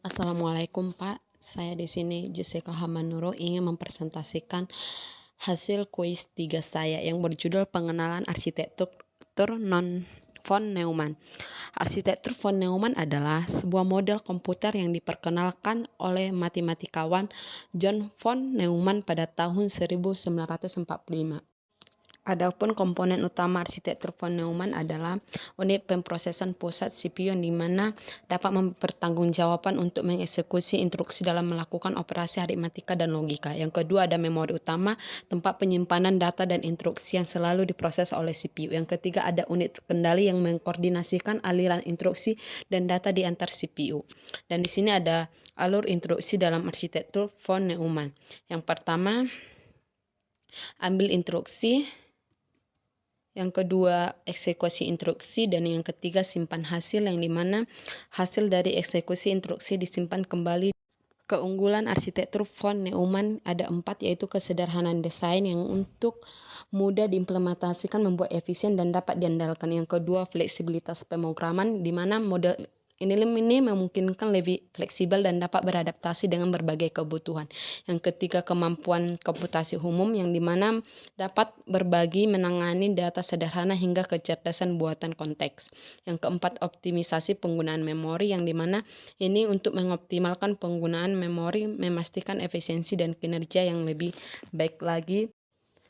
Assalamualaikum Pak, saya di sini Jessica Hamanuro ingin mempresentasikan hasil kuis 3 saya yang berjudul Pengenalan Arsitektur von Neumann. Arsitektur von Neumann adalah sebuah model komputer yang diperkenalkan oleh matematikawan John von Neumann pada tahun 1945. Adapun komponen utama arsitektur von Neumann adalah unit pemrosesan pusat CPU yang dimana dapat mempertanggungjawabkan untuk mengeksekusi instruksi dalam melakukan operasi aritmatika dan logika. Yang kedua ada memori utama, tempat penyimpanan data dan instruksi yang selalu diproses oleh CPU. Yang ketiga ada unit kendali yang mengkoordinasikan aliran instruksi dan data di antar CPU. Dan di sini ada alur instruksi dalam arsitektur von Neumann. Yang pertama, ambil instruksi. Yang kedua, eksekusi instruksi, dan yang ketiga, simpan hasil, yang dimana hasil dari eksekusi instruksi disimpan kembali. Keunggulan arsitektur von Neumann ada 4, yaitu kesederhanaan desain yang untuk mudah diimplementasikan, membuat efisien dan dapat diandalkan. Yang kedua, fleksibilitas pemrograman, di mana model ini memungkinkan lebih fleksibel dan dapat beradaptasi dengan berbagai kebutuhan. Yang ketiga, kemampuan komputasi umum yang dimana dapat berbagi menangani data sederhana hingga kecerdasan buatan konteks. Yang keempat, optimisasi penggunaan memori yang dimana ini untuk mengoptimalkan penggunaan memori, memastikan efisiensi dan kinerja yang lebih baik lagi.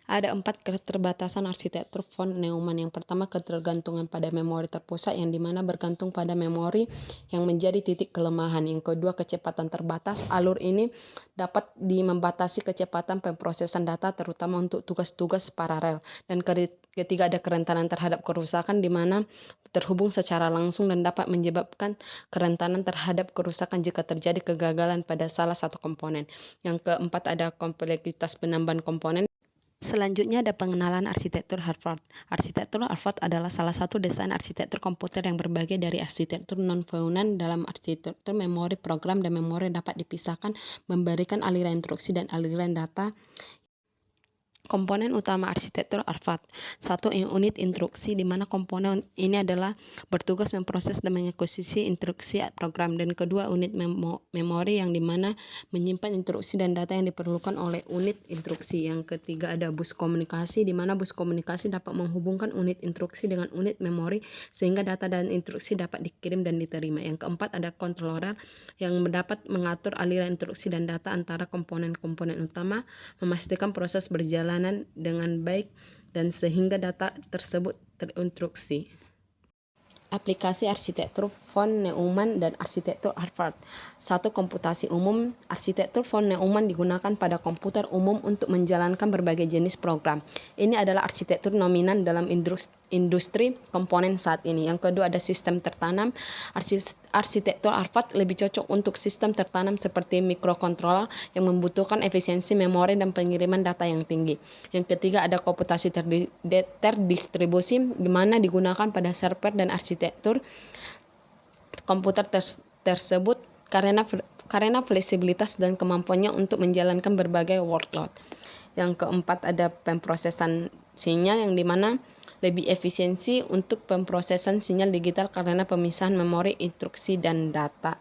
Ada 4 keterbatasan arsitektur von Neumann. Yang pertama, ketergantungan pada memori terpusat yang dimana bergantung pada memori yang menjadi titik kelemahan. Yang kedua, kecepatan terbatas. Alur ini dapat membatasi kecepatan pemrosesan data terutama untuk tugas-tugas paralel. Dan ketiga, ada kerentanan terhadap kerusakan di mana terhubung secara langsung dan dapat menyebabkan kerentanan terhadap kerusakan jika terjadi kegagalan pada salah satu komponen. Yang keempat, ada kompleksitas penambahan komponen. Selanjutnya ada pengenalan arsitektur Harvard. Arsitektur Harvard adalah salah satu desain arsitektur komputer yang berbeda dari arsitektur non-Neumann. Dalam arsitektur memori program dan memori dapat dipisahkan, memberikan aliran instruksi dan aliran data. Komponen utama arsitektur Harvard. 1. Unit instruksi, di mana komponen ini adalah bertugas memproses dan mengeksekusi instruksi program. Dan kedua, unit memori yang dimana menyimpan instruksi dan data yang diperlukan oleh unit instruksi. Yang ketiga ada bus komunikasi, di mana bus komunikasi dapat menghubungkan unit instruksi dengan unit memori sehingga data dan instruksi dapat dikirim dan diterima. Yang keempat ada controller yang dapat mengatur aliran instruksi dan data antara komponen-komponen utama, memastikan proses berjalan dengan baik dan sehingga data tersebut terinstruksi. Aplikasi arsitektur von Neumann dan arsitektur Harvard. 1. Komputasi umum. Arsitektur von Neumann digunakan pada komputer umum untuk menjalankan berbagai jenis program. Ini adalah arsitektur dominan dalam industri komponen saat ini. Yang kedua ada sistem tertanam. Arsitektur Harvard lebih cocok untuk sistem tertanam seperti mikrokontroler yang membutuhkan efisiensi memori dan pengiriman data yang tinggi. Yang ketiga ada komputasi terdistribusi, di mana digunakan pada server dan arsitektur komputer tersebut karena fleksibilitas dan kemampuannya untuk menjalankan berbagai workload. Yang keempat ada pemrosesan sinyal yang dimana lebih efisiensi untuk pemrosesan sinyal digital karena pemisahan memori, instruksi, dan data.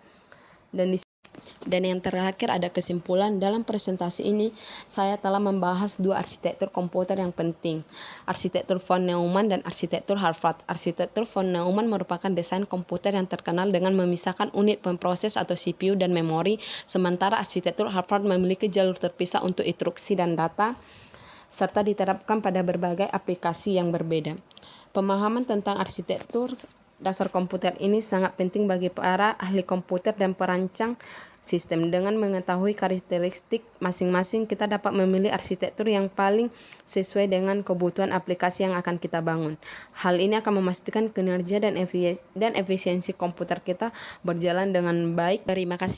Dan yang terakhir ada kesimpulan. Dalam presentasi ini saya telah membahas 2 arsitektur komputer yang penting, arsitektur von Neumann dan arsitektur Harvard. Arsitektur von Neumann merupakan desain komputer yang terkenal dengan memisahkan unit pemproses atau CPU dan memori, sementara arsitektur Harvard memiliki jalur terpisah untuk instruksi dan data serta diterapkan pada berbagai aplikasi yang berbeda. Pemahaman tentang arsitektur dasar komputer ini sangat penting bagi para ahli komputer dan perancang sistem. Dengan mengetahui karakteristik masing-masing, kita dapat memilih arsitektur yang paling sesuai dengan kebutuhan aplikasi yang akan kita bangun. Hal ini akan memastikan kinerja dan efisiensi komputer kita berjalan dengan baik. Terima kasih.